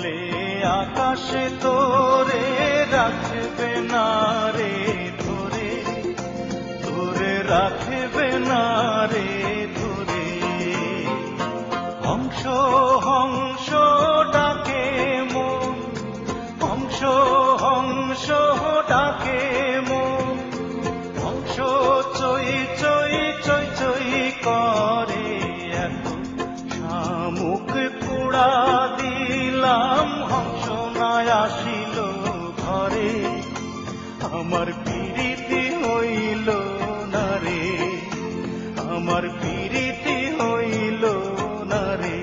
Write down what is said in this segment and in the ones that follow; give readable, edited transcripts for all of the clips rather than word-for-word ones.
জলে আকাশে তোরে রাখবে না রে ধরে, ধরে রাখবে না রে ধরে। হংস হংস ডাকে মন, হংস হংস ডাকে মন, হংস চই চই চই চই করে। এত শামুক পোড়া দিলাম, হংস না আসিল ঘরে। আমার পিরিতি হইল না রে, আমার পিরিতি হইল না রে।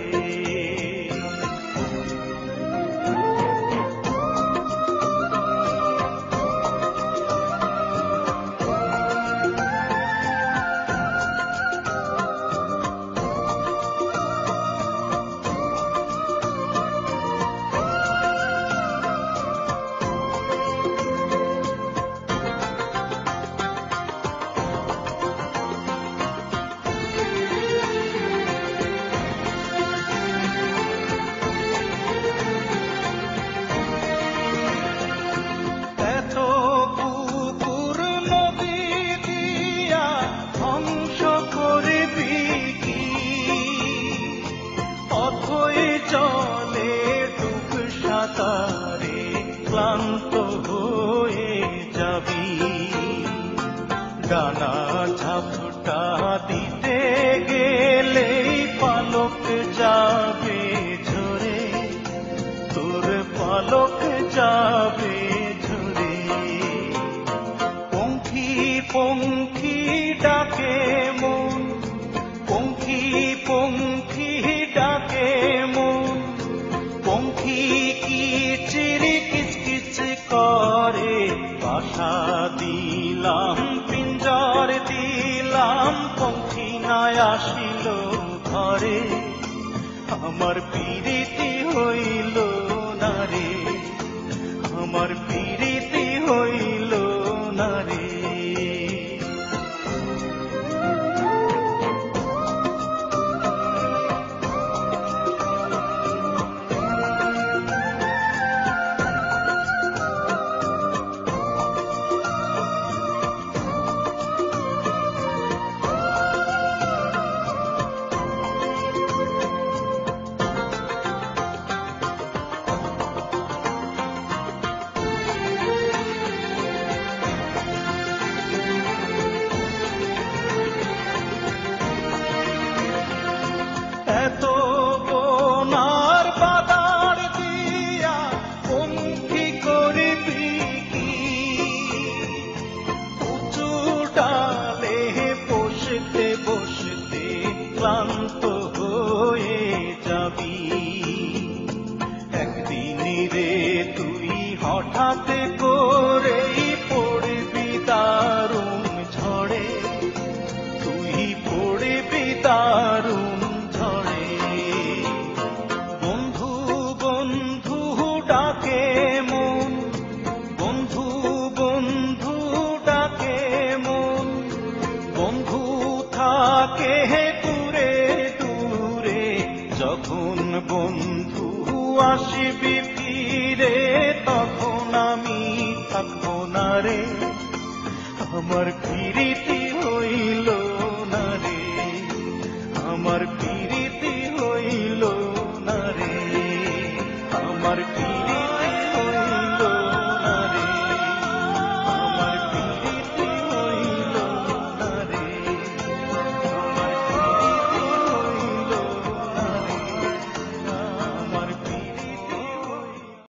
তারে ক্লান্ত হয়ে যাবি, ডানা ঝাপটা দিতে গেলেই পালক যাবে ঝরে, তোর পালক যাবে ঝরে। পঙ্খী পঙ্খী ডাকে মন, পঙ্খী পঙ্খী ডাকে মন, পঙ্খী কিচিরি কিচকিচ করে। বাসা দিলাম পিঞ্জর দিলাম, পঙ্খী না আসিল ঘরে। আমার পিরিতি হইল না রে, আমার পিরিতি হইল না রে। এত বোনার বাদার দিয়া পঙ্খী করবি কি, উঁচু ডালে বসতে বসতে ক্লান্ত হয়ে যাবি। একদিন রে তুই হঠাৎ করেই পড়বি দারুণ ঝড়ে, তুই পড়বি দারুণ ঝড়ে। বন্ধু বন্ধু ডাকে মন, বন্ধু বন্ধু ডাকে মন, বন্ধু থাকে দূরে দূরে। যখন বন্ধু আসিবি ফিরে, তখন আমি থাকবো না রে। আমার পিরিতি হইল না রে, আমার পিরিতি হইল না রে, আমার